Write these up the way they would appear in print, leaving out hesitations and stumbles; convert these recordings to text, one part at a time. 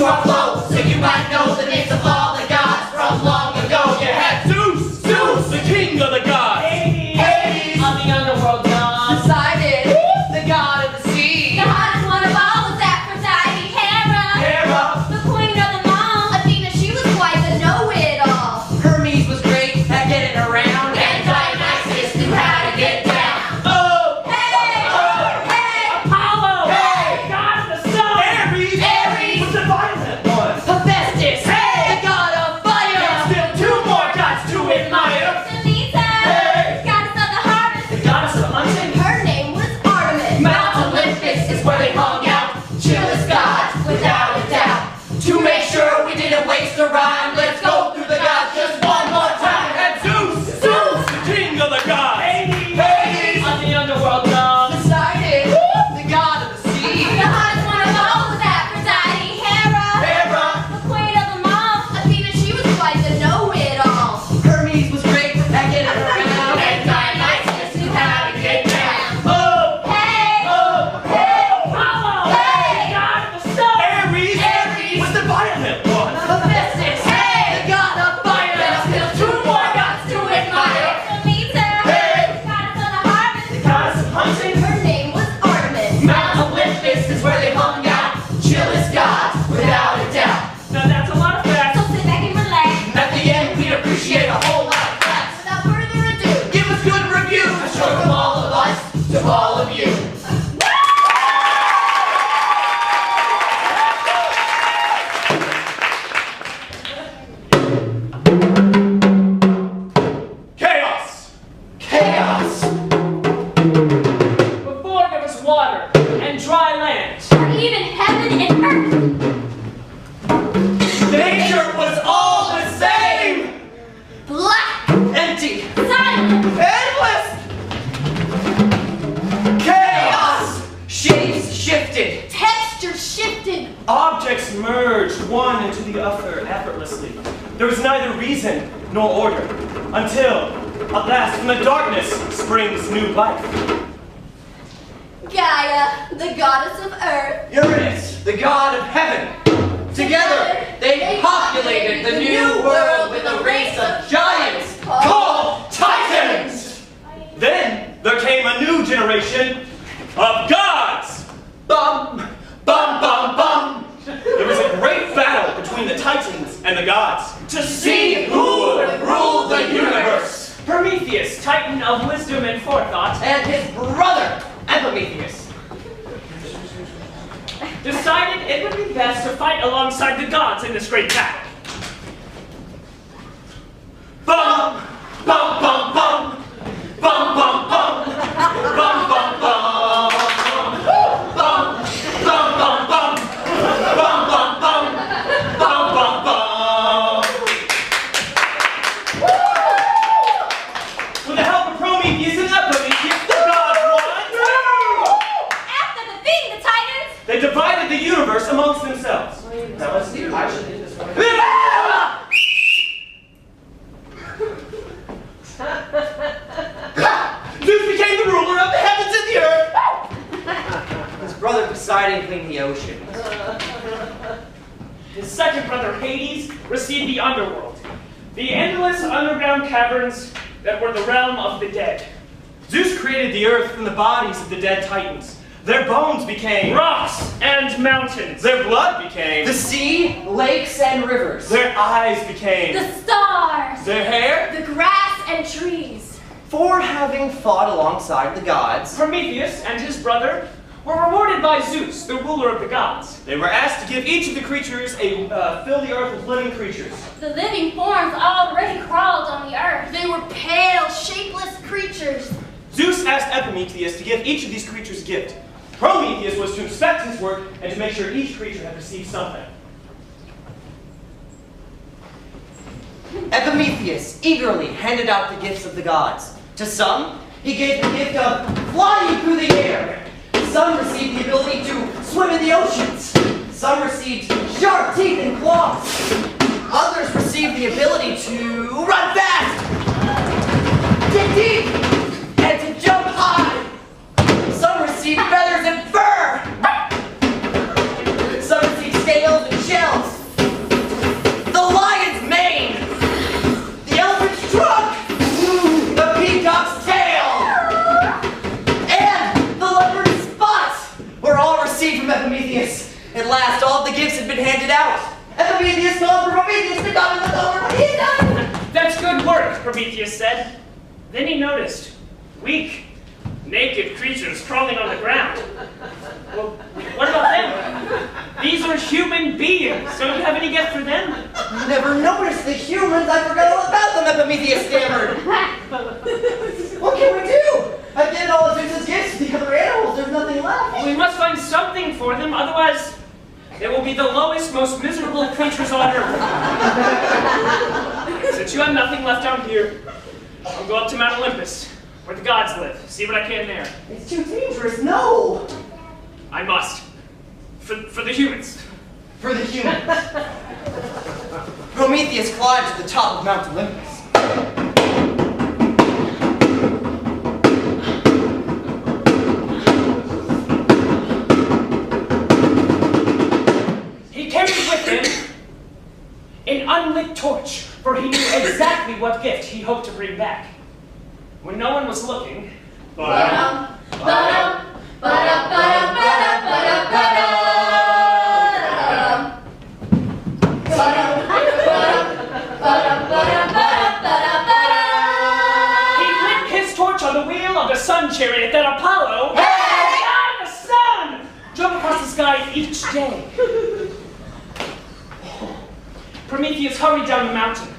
our flow, so you might know the names of all the gods from long ago. You had Zeus, the king of the gods. Hades, on the underworld god. Poseidon, the god of the sea. The hottest one of all was Aphrodite. Hera, the queen of them all. Athena, she was quite the know-it-all. Hermes was great at getting around, And Dionysus knew how to get down. Apollo, Hey! god of the sun. Ares, was the violent one. Hephaestus, the god of fire. Still two more gods to admire. Demeter, goddess of the harvest. The goddess of hunting. Her name was Artemis. Mount Olympus is where they hung out, chillest gods, without a doubt. To make sure we didn't waste a rhyme, let's go through the gods just one more time. And Zeus, the king of the gods. Hades, On the underworld god. Poseidon, the god of the sea. The hottest one of all was Aphrodite. Hera, the queen of them all. Athena, she was quite the know-it-all. Hermes was great at getting around, And Dionysus knew how to get down. Hey, Apollo, god of the sun. Ares was the violent one. Hephaestus, the god of fire. There's still two more gods to admire. Demeter, goddess of the harvest. The goddess of hunting. Her name was Artemis. Mount Olympus is where they hung out, chillest gods, without a doubt. Now that's a lot of facts. So sit back and relax. At the end, we'd appreciate a whole lot of facts. Without further ado, Give us good reviews, show from all of us to all of you. Chaos! Chaos! Before there was water and dry land. or even heaven and earth. Nature was all the same! Black, Empty! silent, Endless! Chaos! Shapes shifted. texture shifted. Objects merged one into the other effortlessly. There was neither reason nor order, until, at last, from the darkness springs new life. Gaia, the goddess of earth. Uranus, the god of heaven. Together, they populated the new world with a race of giants called Titans! Then there came a new generation of gods! Bum, bum, bum, bum. There was a great battle between the Titans and the gods. To see who would rule the universe. Prometheus, titan of wisdom and forethought, And his brother, Epimetheus. decided it would be best to fight alongside the gods in this great battle. Bum, bum, bum, bum. Bum, bum, bum. Bum, bum, bum. Bum, bum, bum, bum. Bum, bum, bum. Bum, bum, bum. With the help of Prometheus and Epimetheus, the gods won! After defeating the Titans, They divided the universe amongst themselves. Now let's see. I should do this one. Zeus became the ruler of the heavens and the earth. His brother Poseidon cleaned the ocean. His second brother Hades received the underworld, the endless underground caverns that were the realm of the dead. Zeus created the earth from the bodies of the dead Titans. Their bones became Rocks and mountains. Their blood became The sea, lakes, and rivers. Their eyes became the stars, Their hair. the grass and trees. For having fought alongside the gods, Prometheus and his brother were rewarded by Zeus, the ruler of the gods. They were asked to give each of the creatures fill the earth with living creatures. The living forms already crawled on the earth. They were pale, shapeless creatures. Zeus asked Epimetheus to give each of these creatures a gift. Prometheus was to inspect his work and to make sure each creature had received something. Epimetheus eagerly handed out the gifts of the gods. To some, he gave the gift of flying through the air. Some received the ability to swim in the oceans. Some received sharp teeth and claws. Others received the ability to run fast, dig deep, and to jump high. Some received feathers and fur. Some received scales and shells. Prometheus. At last, all the gifts had been handed out. Epimetheus called for Prometheus to come and look over what he's done. That's good work, Prometheus said. Then he noticed weak, naked creatures crawling on the ground. Well, what about them? These are human beings. Don't you have any gift for them? I never noticed the humans. I forgot all about them, Epimetheus stammered. What can we do? I've given all of Zeus's gifts to the other animals. There's nothing left. We must find something for them, otherwise they will be the lowest, most miserable creatures on earth. Since you have nothing left down here, I'll go up to Mount Olympus, where the gods live. See what I can there. It's too dangerous. No. I must. For the humans. For the humans. Prometheus climbed to the top of Mount Olympus. He carried with him an unlit torch, for he knew exactly what gift he hoped to bring back. When no one was looking, he lit his torch on the wheel of the sun chariot that Apollo, the god of the sun, drove across the sky each day. Prometheus hurried down the mountain.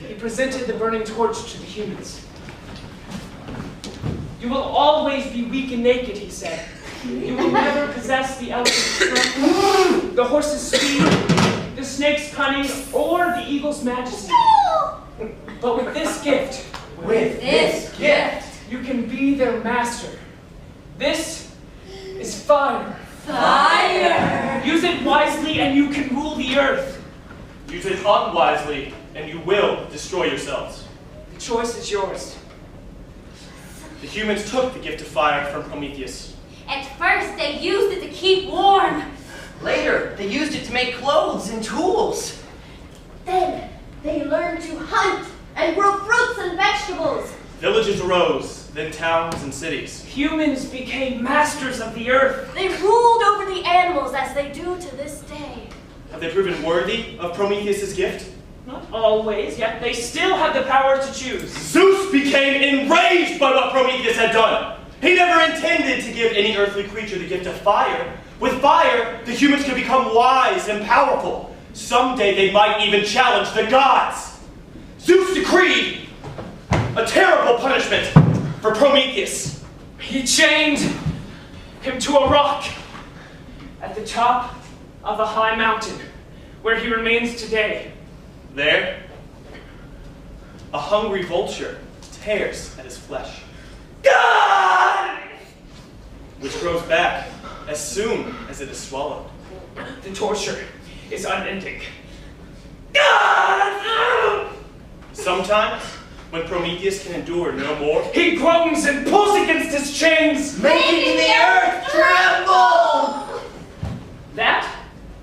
He presented the burning torch to the humans. You will always be weak and naked, he said. You will never possess the elephant's strength, the horse's speed, the snake's cunning, or the eagle's majesty. But with this gift, you can be their master. This is fire. Fire! Use it wisely and you can rule the earth. Use it unwisely, and you will destroy yourselves. The choice is yours. The humans took the gift of fire from Prometheus. At first, they used it to keep warm. Later, they used it to make clothes and tools. Then, they learned to hunt and grow fruits and vegetables. Villages arose, then towns and cities. Humans became masters of the earth. They ruled over the animals as they do to this day. Have they proven worthy of Prometheus' gift? Not always, yet they still have the power to choose. Zeus became enraged by what Prometheus had done. He never intended to give any earthly creature the gift of fire. With fire, the humans could become wise and powerful. Someday they might even challenge the gods. Zeus decreed a terrible punishment for Prometheus. He chained him to a rock at the top of a high mountain, where he remains today. There, a hungry vulture tears at his flesh, God! which grows back as soon as it is swallowed. The torture is unending. God! Sometimes, when Prometheus can endure no more, He groans and pulls against his chains. Making the earth tremble! That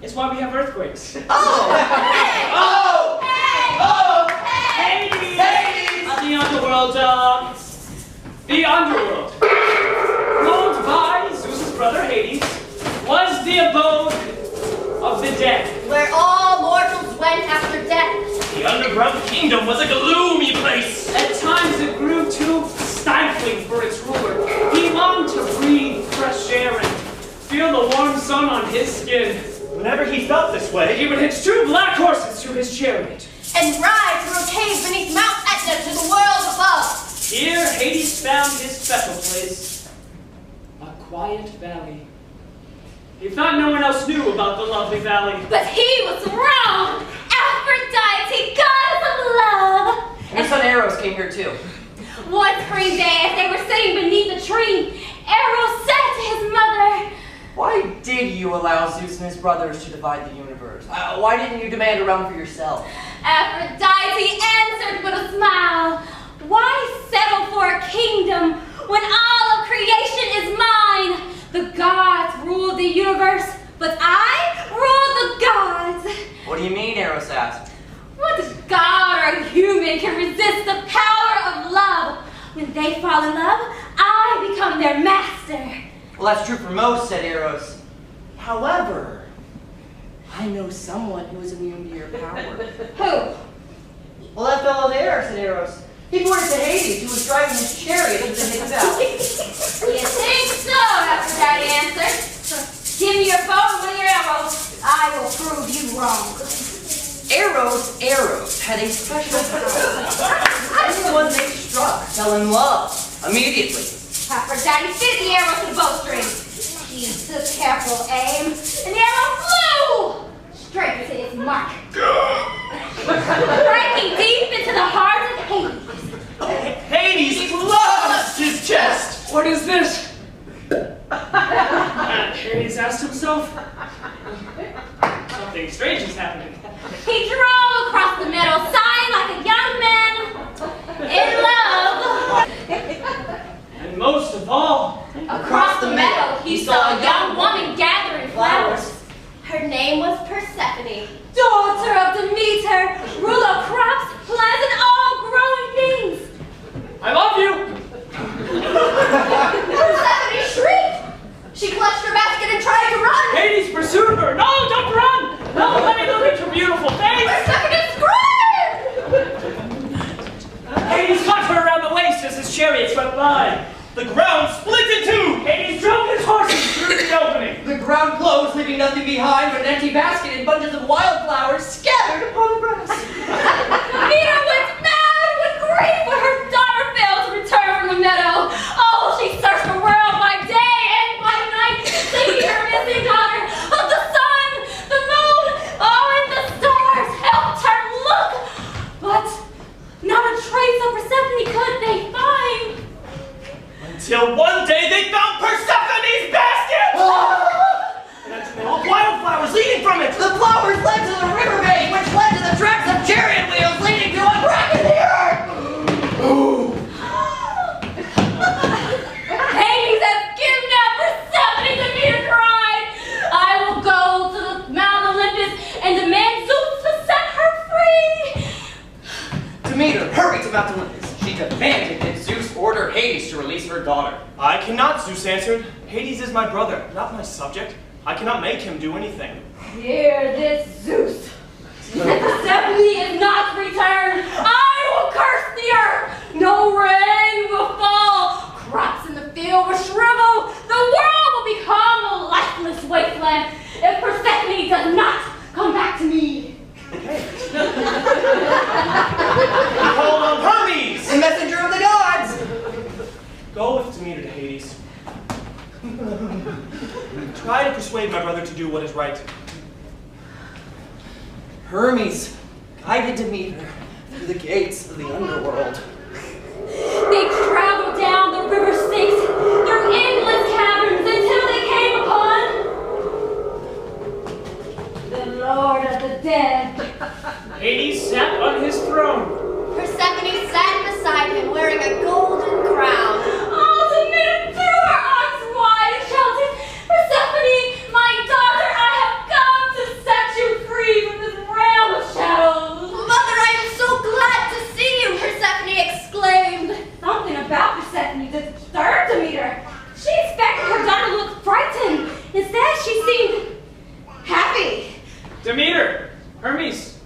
is why we have earthquakes. Oh! Hades! Hades! The underworld, the underworld, ruled by Zeus's brother Hades, was the abode of the dead. Where all mortals went after death. the underground kingdom was a gloomy place. At times it grew too stifling for its ruler. He longed to breathe fresh air and feel the warm sun on his skin. Whenever he felt this way, He would hitch 2 black horses to his chariot. And ride through a cave beneath Mount Etna to the world above. Here Hades found his special place, a quiet valley. He thought no one else knew about the lovely valley. But he was wrong! Aphrodite, goddess of love! Your son Eros came here too. One spring day, as they were sitting beneath a tree, Eros said to his mother, Why did you allow Zeus and his brothers to divide the universe? Why didn't you demand a realm for yourself? Aphrodite answered with a smile, Why settle for a kingdom when all of creation is mine? The gods rule the universe, but I rule the gods. Eros asked. What god or human can resist the power of love? When they fall in love, I become their master. Well, that's true for most, said Eros. However, I know someone who is immune to your power. Who? Well, that fellow there, said Eros. He pointed to Hades, who was driving his chariot into the Hades. You think so, Aphrodite answered. Give me your bow and one of your arrows. I will prove you wrong. Eros' arrows had a special power. Anyone they struck fell in love immediately. Aphrodite fit the arrow to the bowstring. He took careful aim, and the arrow flew straight to its mark, striking deep into the heart of Hades. Hades loves his chest! What is this? Hades asked himself. Something strange is happening. He drove across the meadow, sighing like a young man in love. And most of all, Across the meadow, he saw a young woman gathering flowers. Her name was Persephone, daughter of Demeter, ruler of crops, plants, and all growing things. I love you! Persephone shrieked. She clutched her basket and tried to run. Hades pursued her! No, don't run! No, let me look at your beautiful face! Persephone screamed. Hades caught her around the waist as his chariot swept by. The ground split in two! Hades drove his horses through the opening. The ground closed, leaving nothing behind but an empty basket and bunches of wildflowers scattered upon the grass. Demeter went mad with grief when her daughter failed to return from the meadow. Oh, she searched the world by day and by night, seeking her missing daughter. But the sun, the moon, and the stars helped her look. But not a trace of Persephone could they find. Until one day they found Persephone's basket! And a trail of wildflowers leading from it! The flowers led to the riverbank, which led to the tracks of chariot wheels leading to a crack in the earth! Hades has kidnapped Persephone, Demeter cried. I will go to the Mount Olympus and demand Zeus to set her free. Demeter hurried to Mount Olympus. She demanded that Zeus order Hades to release her daughter. I cannot, Zeus answered. Hades is my brother, not my subject. I cannot make him do anything. Hear this, Zeus. If Persephone is not returned, I will curse the earth. No rain will fall. Crops in the field will shrivel. The world will become a lifeless wasteland if Persephone does not come back to me. Call on Hermes! The messenger of the gods! Go with Demeter to Hades. Try to persuade my brother to do what is right. Hermes guided Demeter through the gates of the underworld. They traveled down the river Styx through endless caverns until they came upon the Lord of the Dead. Hades sat on his throne. Persephone sat beside him wearing a golden crown. Oh, Demeter threw her arms wide and shouted, Persephone, my daughter, I have come to set you free from this realm of shadows. Mother, I am so glad to see you, Persephone exclaimed. Something about Persephone disturbed Demeter. She expected her daughter to look frightened. Instead, she seemed happy. Demeter, Hermes,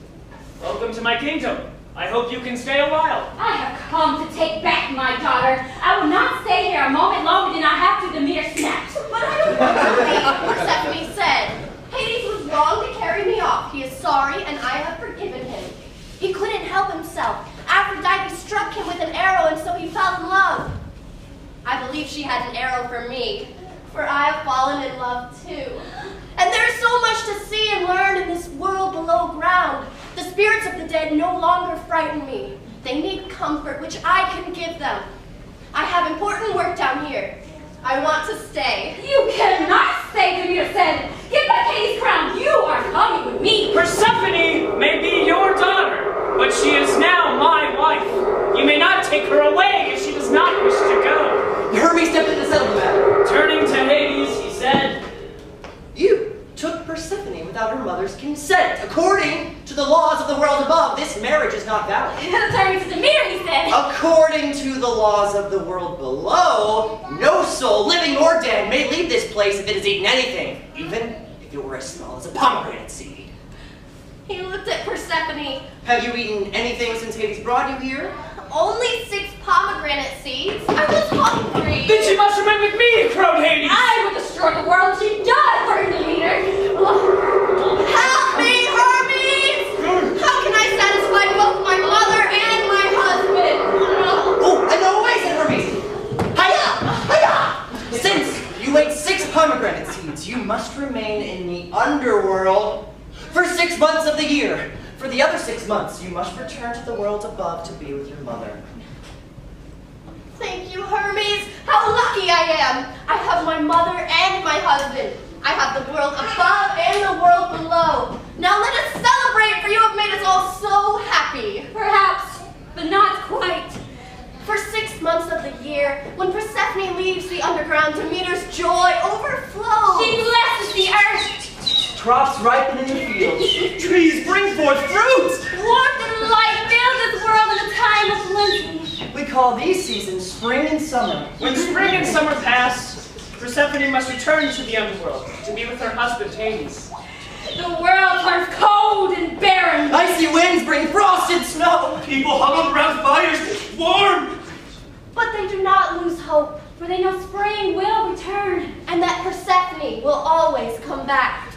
welcome to my kingdom. I hope you can stay a while. I have come to take back my daughter. I will not stay here a moment longer than I have to, Demeter snapped. But I don't want to leave, Persephone said. Hades was wrong to carry me off. He is sorry, and I have forgiven him. He couldn't help himself. Aphrodite struck him with an arrow, and so he fell in love. I believe she had an arrow for me, for I have fallen in love too. And there is so much to see and learn in this world below ground. The spirits of the dead no longer frighten me. They need comfort, which I can give them. I have important work down here. I want to stay. You cannot stay, Demeter said. Get back Hades' crown. You are coming with me. Persephone may be your daughter, but she is now my wife. You may not take her away if she does not wish to go. Hermes stepped in to settle the matter. Turning to Hades, he said, You took Persephone without her mother's consent. right. According to the laws of the world above, this marriage is not valid. Turning to Demeter, he said. According to the laws of the world below, no soul, living or dead, may leave this place if it has eaten anything, even if it were as small as a pomegranate seed. He looked at Persephone. Have you eaten anything since Hades brought you here? Only 6 pomegranate seeds. I was hungry. Then she must remain with me, crowed Hades. I will destroy the world. She does, burn Demeter. Help me, Hermes! How can I satisfy both my mother and my husband? Oh, I know a way, said Hermes. Hiya! Hiya! Since you ate 6 pomegranate seeds, you must remain in the underworld for 6 months of the year. For the other 6 months, you must return to the world above to be with your mother. Thank you, Hermes. How lucky I am. I have my mother and my husband. I have the world above and the world below. Now let us celebrate, for you have made us all so happy. Perhaps, but not quite. For 6 months of the year, when Persephone leaves the underground, Demeter's joy overflows. She blesses the earth. Crops ripen in the fields. Trees bring forth fruit. Warmth and light fill this world in a time of plenty. We call these seasons spring and summer. When spring and summer pass, Persephone must return to the underworld to be with her husband Hades. The world turns cold and barren. Icy winds bring frost and snow. People huddled around fires, warm. But they do not lose hope, for they know spring will return, and that Persephone will always come back.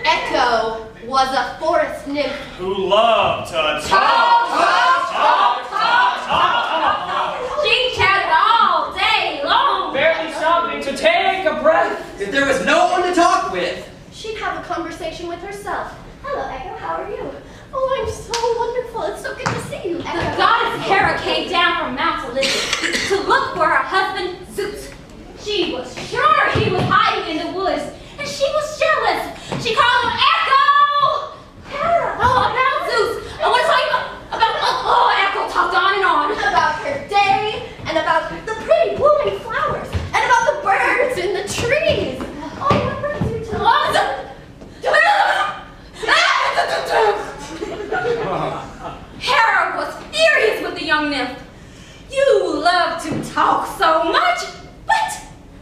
Echo was a forest nymph Who loved to talk. She chatted all day long. Barely stopping to take a breath. If there was no one to talk with, She'd have a conversation with herself. Hello, Echo, how are you? Oh, I'm so wonderful. It's so good to see you, Echo. The goddess Hera came down from Mount Olympus to look for her husband, Zeus. She was sure he was hiding in the woods, and she was jealous. She called him Echo! Hera! Oh, about Zeus. I want to tell you about Echo talked on and on. About her day, and about the pretty blooming flowers, and about the birds in the trees. Oh, what birds you tell? Hera was furious with the young nymph. You love to talk so much, but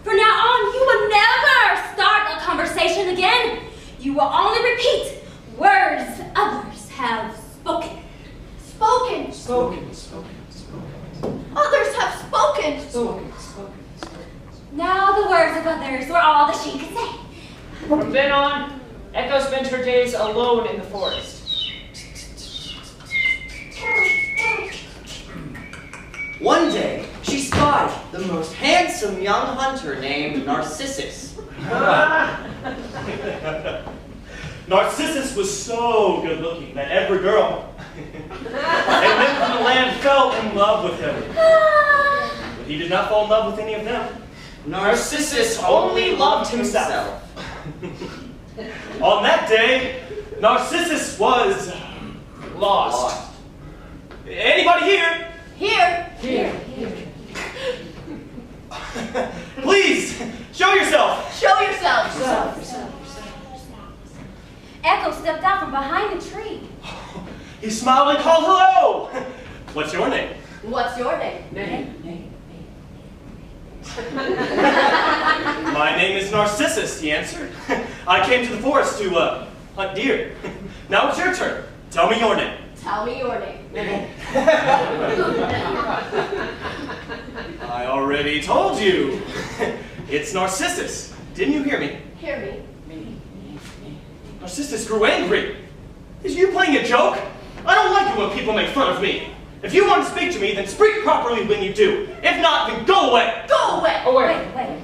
from now on, you will never start a conversation again. You will only repeat words others have spoken. Spoken. Others have spoken. Now the words of others were all that she could say. From then on, Echo spent her days alone in the forest. one day she spied the most handsome young hunter named Narcissus. Narcissus was so good looking that every girl and men from the land fell in love with him. But he did not fall in love with any of them. Narcissus only loved himself. On that day, Narcissus was lost. Anybody here? Here. Please, show yourself. Show yourself. Echo stepped out from behind the tree. He smiled and called hello. What's your name? What's your name? My name is Narcissus, he answered. I came to the forest to hunt deer. Now it's your turn. Tell me your name. Tell me your name. I already told you. It's Narcissus. Didn't you hear me? Hear me. Narcissus grew angry. Is you playing a joke? I don't like it when people make fun of me. If you want to speak to me, then speak properly when you do. If not, then go away. Go away. Away. Wait.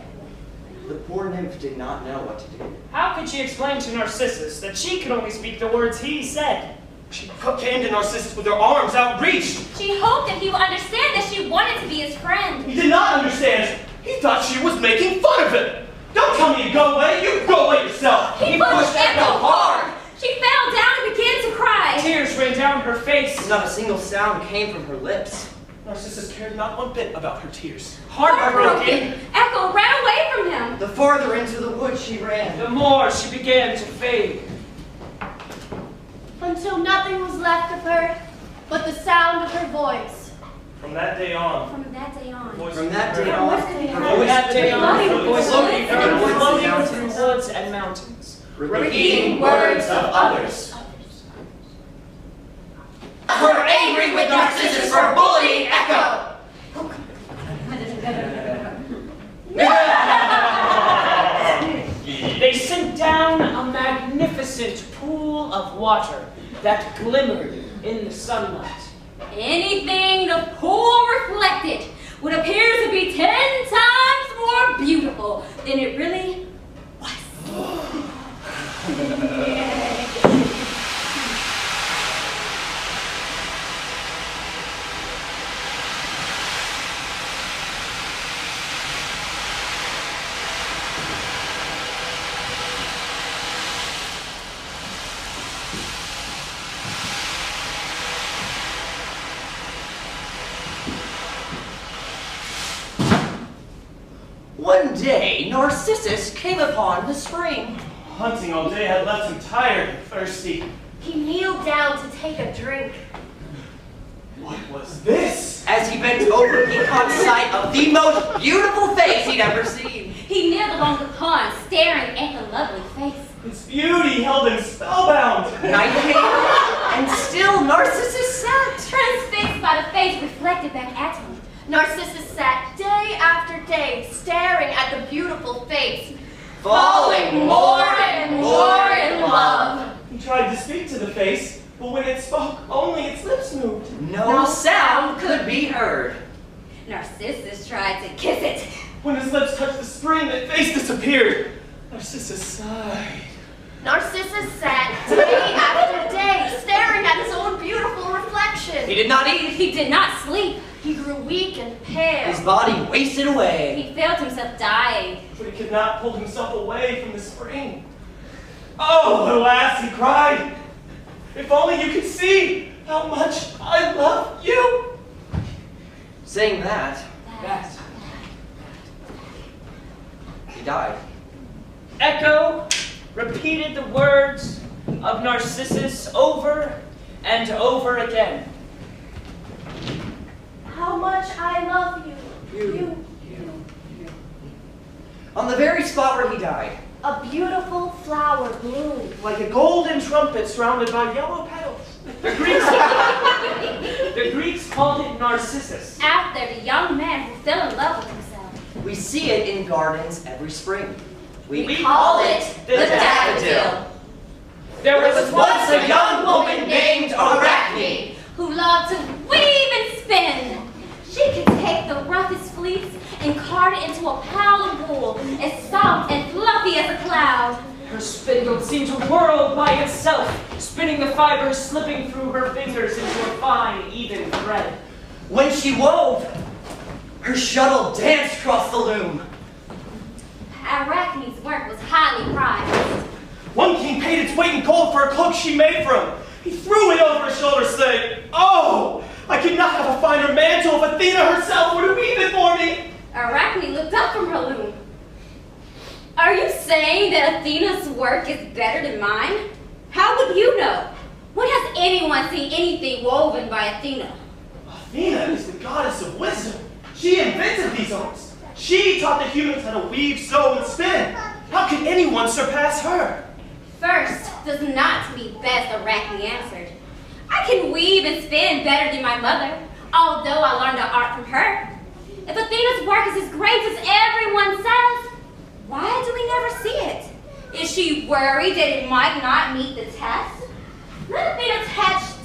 The poor nymph did not know what to do. How could she explain to Narcissus that she could only speak the words he said? She came to Narcissus with her arms outreached. She hoped that he would understand that she wanted to be his friend. He did not understand. He thought she was making fun of him. me to go away? You go away yourself. He pushed Echo hard. She fell down and began to cry. Tears ran down her face. Not a single sound came from her lips. Narcissus cared not one bit about her tears. Heartbroken, Echo ran away from him. The farther into the woods she ran. the more she began to fade. Until nothing was left of her but the sound of her voice. From that day on, From that day on. From that day on, From that day on, her voice could be heard floating through woods and mountains, repeating words of others. We're angry with Narcissus for bullying Echo. They sent down a magnificent pool of water that glimmered in the sunlight. Anything the pool reflected would appear to be 10 times more beautiful than it really was. One day, Narcissus came upon the spring. hunting all day had left him tired and thirsty. He kneeled down to take a drink. What was this? As he bent over, he caught sight of the most beautiful face he'd ever seen. He kneeled along the pond, staring at the lovely face. Its beauty held him spellbound. Night came, and still Narcissus sat. Transfixed by the face reflected back at him, Narcissus sat day after day, staring at the beautiful face, falling more and more in love. He tried to speak to the face, but when it spoke, only its lips moved. No sound could be heard. Narcissus tried to kiss it. When his lips touched the spring, the face disappeared. Narcissus sighed. Narcissus sat day after day, staring at his own beautiful reflection. He did not eat. He did not sleep. He grew weak and pale. His body wasted away. He felt himself dying. But he could not pull himself away from the spring. Oh, alas, he cried. If only you could see how much I love you. Saying that, he died. Echo repeated the words of Narcissus over and over again. How much I love you. You. On the very spot where he died, A beautiful flower bloomed. Like a golden trumpet surrounded by yellow petals. The Greeks called it Narcissus. After the young man who fell in love with himself. we see it in gardens every spring. We Call it the daffodil. There There was once a young woman named Arachne. Who loved to weave and spin. She could take the roughest fleece and card it into a pile of wool, as soft and fluffy as a cloud. Her spindle seemed to whirl by itself, spinning the fibers slipping through her fingers into a fine, even thread. When she wove, her shuttle danced across the loom. Arachne's work was highly prized. One king paid its weight in gold for a cloak she made for him. He threw it over his shoulder, saying, "Oh, I could not have a finer mantle if Athena herself were to weave it for me." Arachne looked up from her loom. Are you saying that Athena's work is better than mine? How would you know? When has anyone seen anything woven by Athena? Athena is the goddess of wisdom. She invented these arts. She taught the humans how to weave, sew, and spin. How could anyone surpass her? First does not be best, Arachne answered. I can weave and spin better than my mother, although I learned the art from her. If Athena's work is as great as everyone says, why do we never see it? Is she worried that it might not meet the test? Let Athena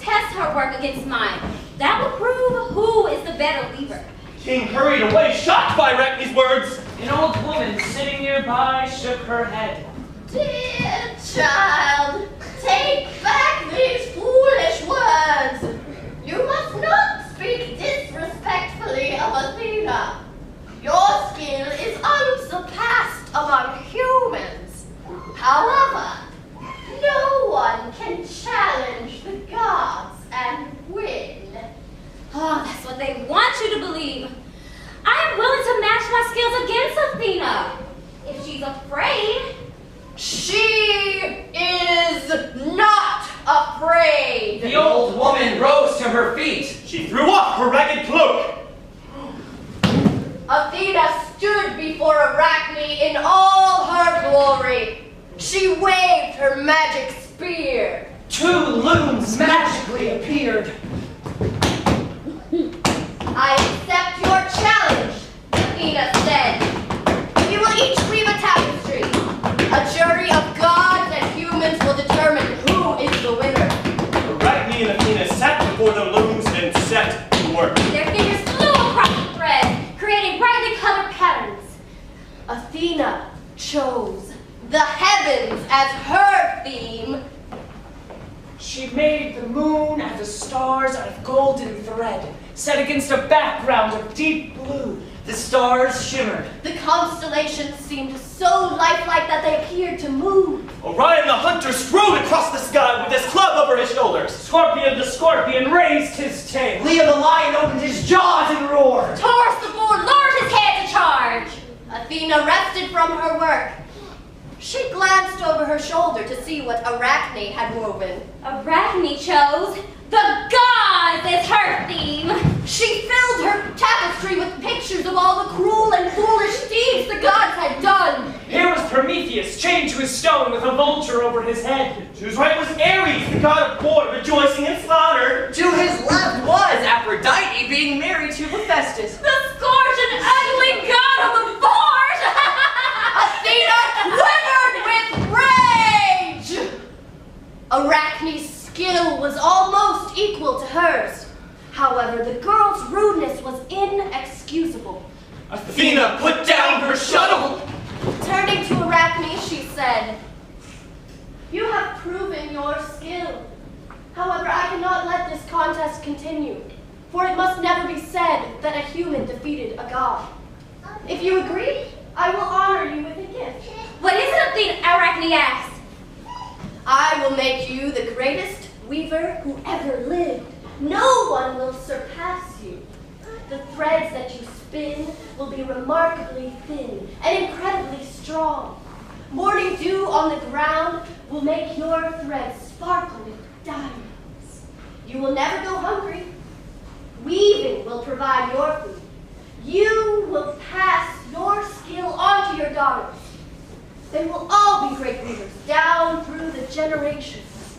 test her work against mine. That will prove who is the better weaver. King hurried away, shocked by Arachne's words. An old woman sitting nearby shook her head. Dear child, take back these foolish words. You must not speak disrespectfully of Athena. Your skill is unsurpassed among humans. afraid. She is not afraid. The old woman rose to her feet. She threw off her ragged cloak. Athena stood before Arachne in all her glory. She waved her magic spear. 2 looms magically appeared. I accept your challenge, Athena said. We will each weave a tapestry. A jury of gods and humans will determine who is the winner. Arachne and Athena sat before the looms and set to work. Their fingers flew across the thread, creating brightly colored patterns. Athena chose the heavens as her theme. She made the moon and the stars out of golden thread, set against a background of deep blue. The stars shimmered. The constellations seemed so lifelike that they appeared to move. Orion the hunter strode across the sky with his club over his shoulders. Scorpion the scorpion raised his tail. Leo the lion opened his jaws and roared. Taurus the bull lowered his head to charge. Athena rested from her work. She glanced over her shoulder to see what Arachne had woven. Arachne chose the gods as her theme. She filled her tapestry with pictures of all the cruel and foolish deeds the gods had done. Here was Prometheus, chained to his stone with a vulture over his head. To his right was Ares, the god of war, rejoicing in slaughter. To his left was Aphrodite being married to Hephaestus. The scorched and ugly god of the forge. Athena quivered with rage! Arachne's skill was almost equal to hers. However, the girl's rudeness was inexcusable. Athena put down her shuttle. Turning to Arachne, she said, "You have proven your skill. However, I cannot let this contest continue, for it must never be said that a human defeated a god. If you agree, I will honor you with a gift. What is it, Athena? Arachne asked. I will make you the greatest weaver who ever lived. No one will surpass you. The threads that you spin will be remarkably thin and incredibly strong. Morning dew on the ground will make your threads sparkle with diamonds. You will never go hungry. Weaving will provide your food. You will pass your skill on to your daughters. They will all be great weavers down through the generations.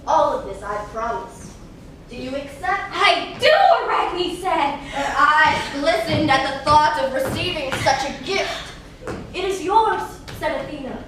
All of this I promise. Do you accept? I do, Arachne said. Her eyes glistened at the thought of receiving such a gift. It is yours, said Athena.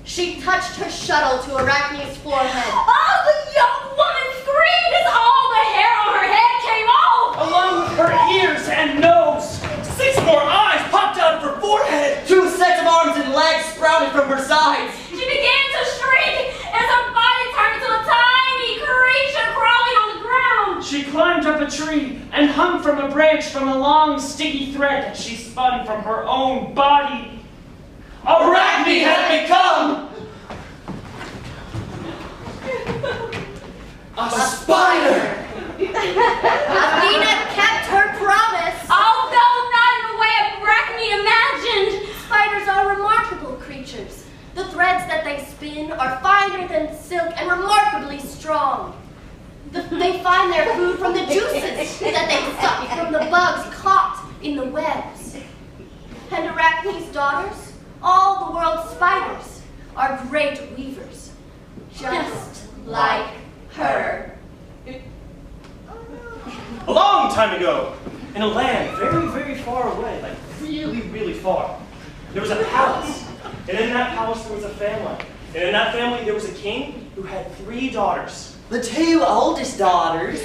She touched her shuttle to Arachne's forehead. Oh, the young woman screamed as all the hair on her head came off. Along with her ears and nose. 6 more eyes popped out of her forehead. 2 sets of arms and legs sprouted from her sides. She began to shriek as her body turned into a tiny creature crawling on the ground. She climbed up a tree and hung from a branch from a long sticky thread that she spun from her own body. Arachne had become a spider. Athena kept her promise. Although not in the way Arachne imagined. Spiders are remarkable creatures. The threads that they spin are finer than silk and remarkably strong. They find their food from the juices that they suck from the bugs caught in the webs. And Arachne's daughters, all the world's spiders, are great weavers, just like her. A long time ago, in a land very, very far away, like really, really far, there was a palace. And in that palace there was a family. And in that family there was a king who had 3 daughters. The 2 oldest daughters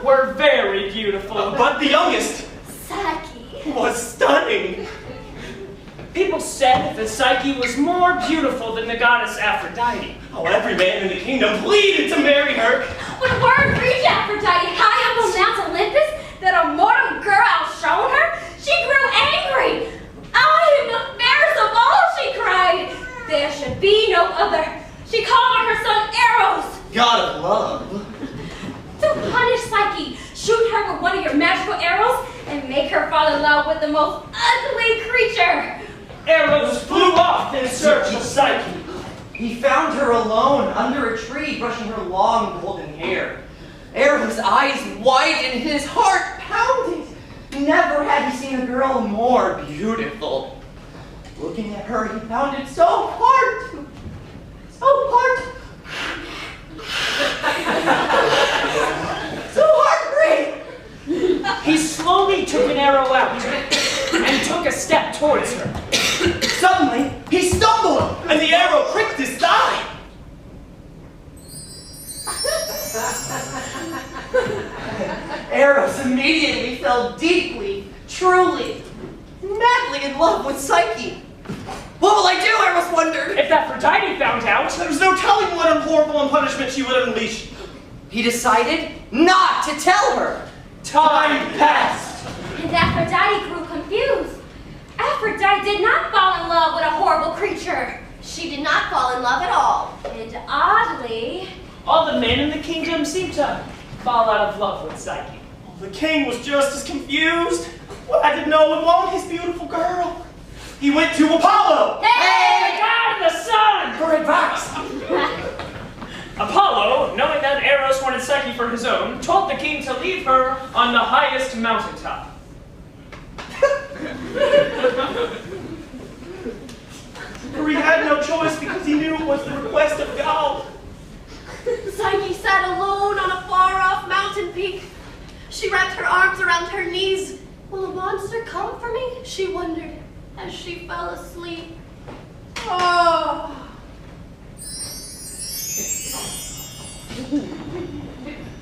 Were very beautiful. But the youngest Psyche. was stunning. People said that Psyche was more beautiful than the goddess Aphrodite. Oh, every man in the kingdom pleaded to marry her. When word reached Aphrodite high up on Mount Olympus that a mortal girl outshone her, she grew angry. I am the fairest of all, she cried. There should be no other. She called on her son Eros. God of love. To punish Psyche, shoot her with one of your magical arrows and make her fall in love with the most ugly creature. he found her alone under a tree, brushing her long golden hair. Eros' eyes wide and his heart pounded. Never had he seen a girl more beautiful. Looking at her, he found it so hard to breathe. He slowly took an arrow out and took a step towards her. Suddenly, he stumbled, And the arrow pricked his thigh. Eros immediately fell deeply, truly, madly in love with Psyche. What will I do, Eros wondered. If Aphrodite found out, There was no telling what horrible punishment she would unleash. He decided not to tell her. Time passed. And Aphrodite grew confused. Aphrodite did not fall in love with a horrible creature. She did not fall in love at all. And oddly, all the men in the kingdom seemed to fall out of love with Psyche. The king was just as confused. Why did no one want his beautiful girl? He went to Apollo. Hey, the god of the sun! For advice. Apollo, knowing that Eros wanted Psyche for his own, told the king to leave her on the highest mountaintop. For he had no choice because he knew it was the request of God. Psyche sat alone on a far-off mountain peak. She wrapped her arms around her knees. Will a monster come for me? She wondered as she fell asleep. Oh.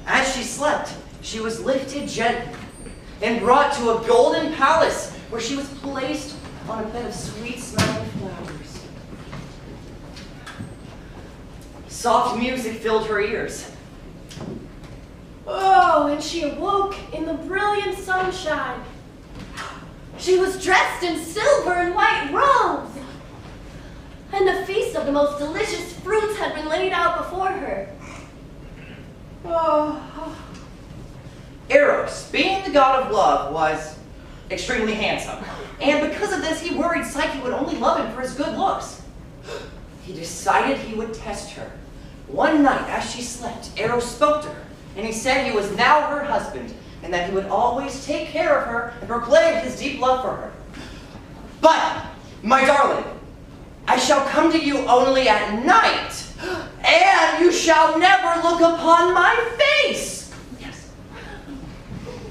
As she slept, she was lifted gently and brought to a golden palace where she was placed on a bed of sweet-smelling flowers. Soft music filled her ears. Oh, and she awoke in the brilliant sunshine. She was dressed in silver and white robes. And a feast of the most delicious fruits had been laid out before her. Oh. Eros, being the god of love, was extremely handsome. And because of this, he worried Psyche would only love him for his good looks. He decided he would test her. One night, as she slept, Eros spoke to her, and he said he was now her husband, and that he would always take care of her and proclaim his deep love for her. But, my darling, I shall come to you only at night, and you shall never look upon my face. Yes.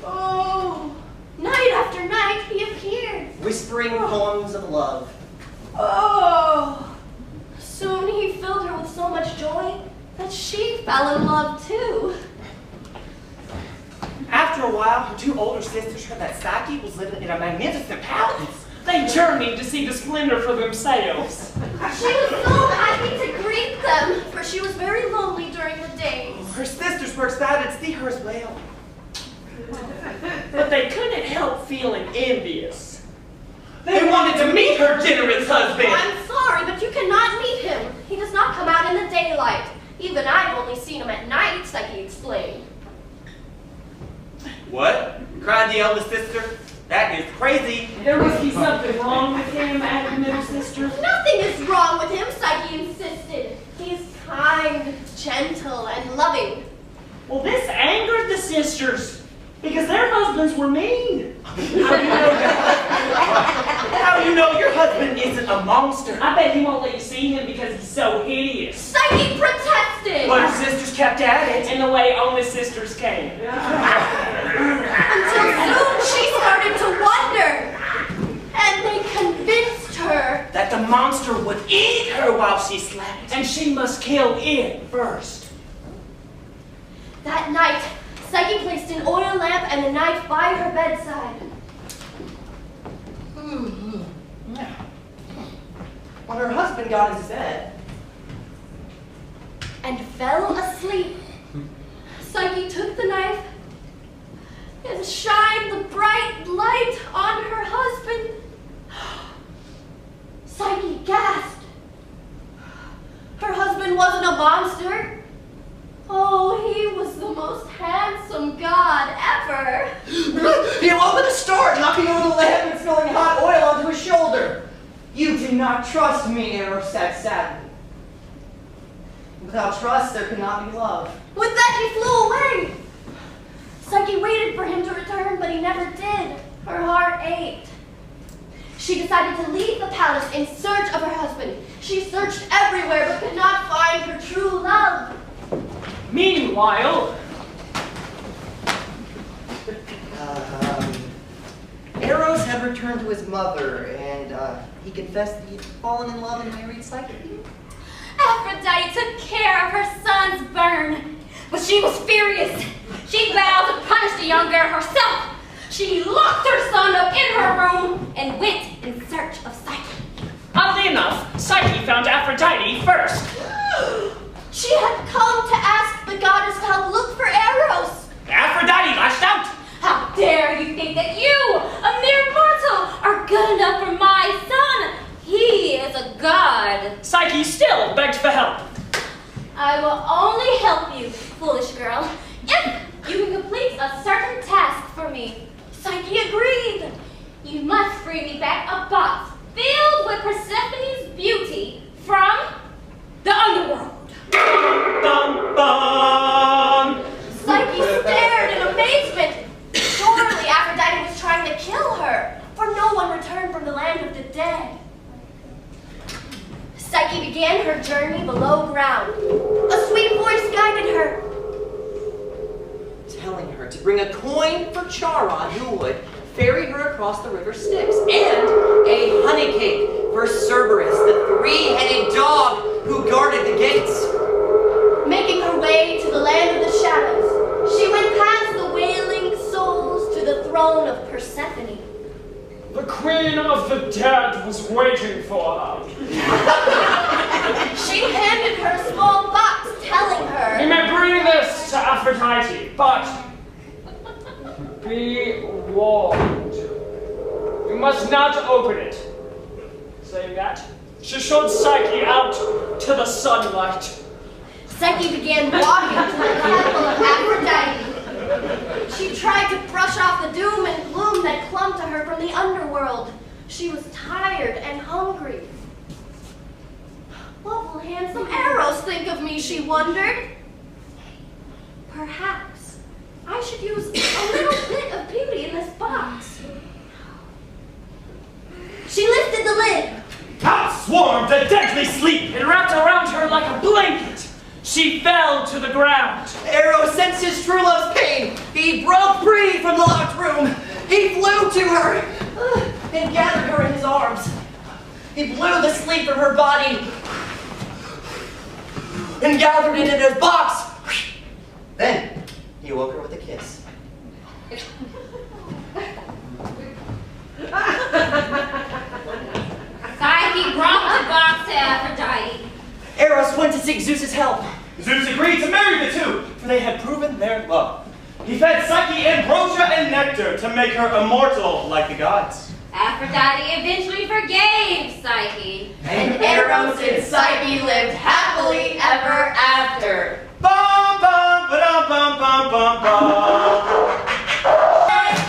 Oh. Night after night, he appeared. Whispering poems of love. Oh. Soon he filled her with so much joy that she fell in love too. After a while, her two older sisters heard that Psyche was living in a magnificent palace. They journeyed to see the splendor for themselves. She was so happy to greet them, for she was very lonely during the days. Her sisters were excited to see her as well. But they couldn't help feeling envious. They wanted to meet her generous husband. I'm sorry, but you cannot meet him. He does not come out in the daylight. Even I've only seen him at night, Psyche explained. What? Cried the eldest sister. That is crazy. There must be something wrong with him, added the middle sister. Nothing is wrong with him, Psyche insisted. He is kind, gentle, and loving. Well, this angered the sisters because their husbands were mean. How do you know your husband isn't a monster? I bet he won't let you see him because he's so hideous. Psyche protested. But her sisters kept at it. In the way only sisters can. Until soon she started to wonder. And they convinced her. That the monster would eat her while she slept. And she must kill it first. That night, Psyche placed an oil lamp and a knife by her bedside. When her husband got into bed, And fell asleep. Psyche took the knife and shined the bright light on her husband. Psyche gasped. Her husband wasn't a monster. Oh, he was the most handsome god ever. he awoke with a start, knocking over the lamp and spilling hot oil onto his shoulder. You do not trust me, Eros said sadly. Without trust, there cannot be love. With that, he flew away. Psyche waited for him to return, but he never did. Her heart ached. She decided to leave the palace in search of her husband. She searched everywhere, but could not find her true love. Meanwhile, Eros had returned to his mother, and he confessed that he'd fallen in love and married Psyche. Aphrodite took care of her son's burn, but she was furious. She vowed to punish the young girl herself. She locked her son up in her room and went in search of Psyche. oddly enough, Psyche found Aphrodite first. She had come to ask the goddess to help look for Eros. Aphrodite lashed out. How dare you think that you, a mere mortal, are good enough for my son? He is a god. Psyche still begged for help. I will only help you, foolish girl, if you can complete a certain task for me. Psyche agreed. You must bring me back a box filled with Persephone's beauty from the underworld. Bum, bum. Psyche stared in amazement. Surely Aphrodite was trying to kill her, for no one returned from the land of the dead. Psyche began her journey below ground. A sweet voice guided her, telling her to bring a coin for Charon, who would ferry her across the river Styx, and a honey cake for Cerberus, the three-headed dog who guarded the gates. making her way to the land of the shadows. She went past the wailing souls to the throne of Persephone. The queen of the dead was waiting for her. She handed her a small box, telling You her, may bring this to Aphrodite, but be warned. You must not open it. Saying that, she showed Psyche out to the sunlight. Psyche began walking to the temple of Aphrodite. She tried to brush off the doom and gloom that clung to her from the underworld. She was tired and hungry. What will handsome Eros think of me, she wondered. Perhaps I should use a little bit of beauty in this box. She lifted the lid. Out swarmed a deadly sleep. It wrapped around her like a blanket. She fell to the ground. Eros sensed his true love's pain. He broke free from the locked room. He flew to her and gathered her in his arms. He blew the sleep from her body and gathered it in his box. Then he woke her with a kiss. Psyche brought the box to Aphrodite. Eros went to seek Zeus's help. Zeus agreed to marry the two, for they had proven their love. He fed Psyche ambrosia and nectar to make her immortal like the gods. Aphrodite eventually forgave Psyche. And Eros and Psyche lived happily ever after. Bum bum ba bum bum bum bum.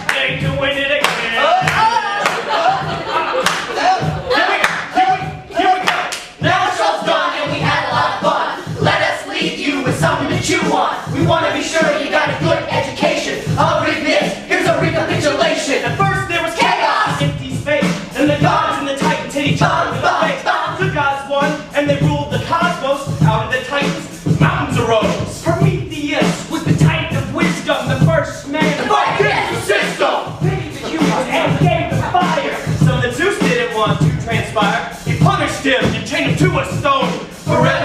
They can win it again. Here we go. Now the show's done and we had a lot of fun. Let us leave you with something to chew on. We want to be sure you got a good education. I'll read this. Here's a recapitulation. At first there was chaos, empty space, and the gods and the titans hit each other with a face. The gods won, and they ruled the cosmos. Out of the titans, mountains arose. Prometheus was the titan of wisdom, the first man to fight against the system. Pitied the humans and gave them fire. So that Zeus didn't want to transpire. He punished him and chained him to a stone forever.